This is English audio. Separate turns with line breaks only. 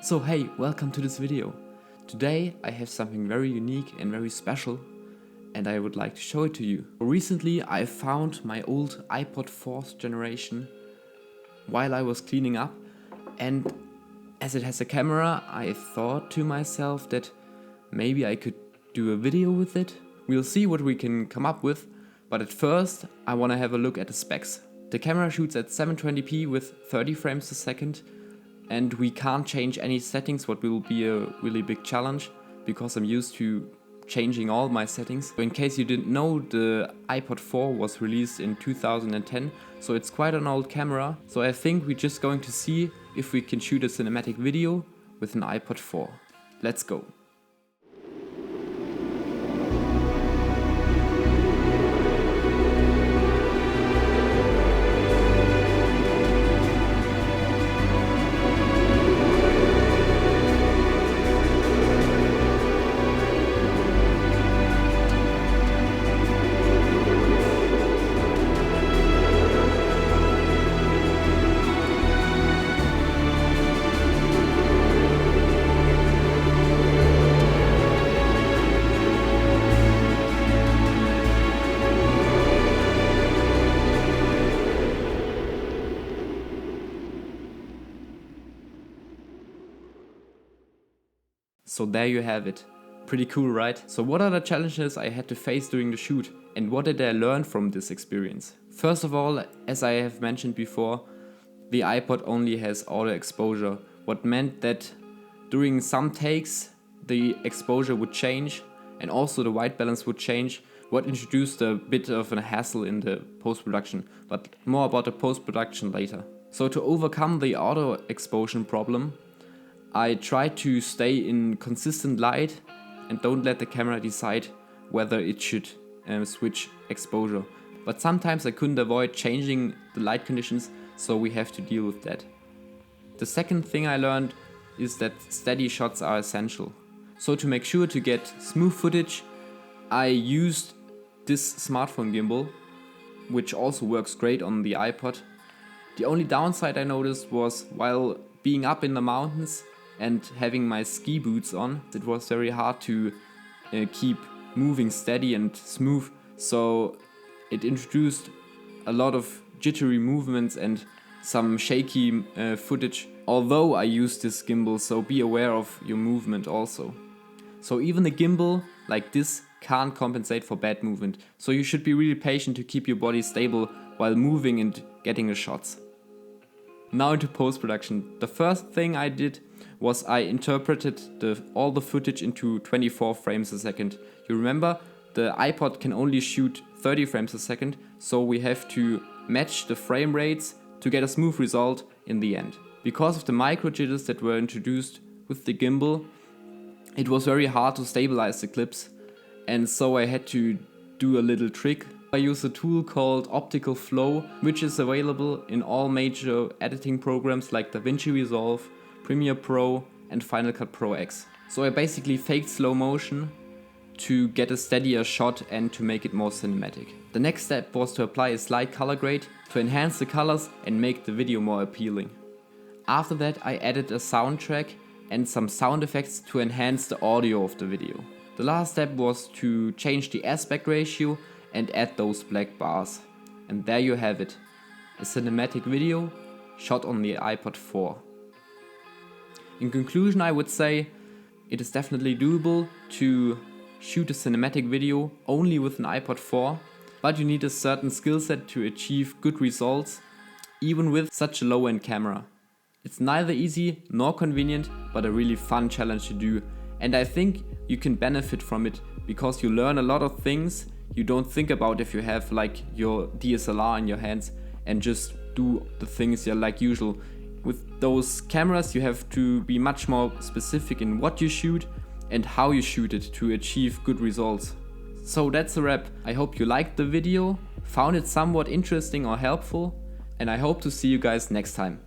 So hey, welcome to this video. Today I have something very unique and very special and I would like to show it to you. Recently I found my old iPod 4th generation while I was cleaning up, and as it has a camera I thought to myself that maybe I could do a video with it. We'll see what we can come up with, but at first I want to have a look at the specs. The camera shoots at 720p with 30 frames a second, and we can't change any settings, what will be a really big challenge because I'm used to changing all my settings. In case you didn't know, the iPod 4 was released in 2010, so it's quite an old camera. So I think we're just going to see if we can shoot a cinematic video with an iPod 4. Let's go. So there you have it. Pretty cool, right? So what are the challenges I had to face during the shoot, and what did I learn from this experience? First of all, as I have mentioned before, the iPod only has auto exposure, what meant that during some takes the exposure would change and also the white balance would change, what introduced a bit of a hassle in the post-production, but more about the post-production later. So to overcome the auto exposure problem, I try to stay in consistent light and don't let the camera decide whether it should switch exposure. But sometimes I couldn't avoid changing the light conditions, so we have to deal with that. The second thing I learned is that steady shots are essential. So to make sure to get smooth footage, I used this smartphone gimbal, which also works great on the iPod. The only downside I noticed was while being up in the mountains and having my ski boots on, it was very hard to keep moving steady and smooth, so it introduced a lot of jittery movements and some shaky footage, although I use this gimbal, so be aware of your movement also. So even a gimbal like this can't compensate for bad movement, so you should be really patient to keep your body stable while moving and getting the shots. Now into post-production. The first thing I did was I interpreted all the footage into 24 frames a second. You remember, the iPod can only shoot 30 frames a second, so we have to match the frame rates to get a smooth result in the end. Because of the micro jitters that were introduced with the gimbal, it was very hard to stabilize the clips, and so I had to do a little trick. I use a tool called Optical Flow, which is available in all major editing programs like DaVinci Resolve, Premiere Pro and Final Cut Pro X. So I basically faked slow motion to get a steadier shot and to make it more cinematic. The next step was to apply a slight color grade to enhance the colors and make the video more appealing. After that I added a soundtrack and some sound effects to enhance the audio of the video. The last step was to change the aspect ratio and add those black bars. And there you have it, a cinematic video shot on the iPod 4. In conclusion, I would say it is definitely doable to shoot a cinematic video only with an iPod 4, but you need a certain skill set to achieve good results, even with such a low-end camera. It's neither easy nor convenient, but a really fun challenge to do, and I think you can benefit from it because you learn a lot of things you don't think about if you have like your DSLR in your hands and just do the things like usual. With those cameras you have to be much more specific in what you shoot and how you shoot it to achieve good results. So that's a wrap. I hope you liked the video, found it somewhat interesting or helpful, and I hope to see you guys next time.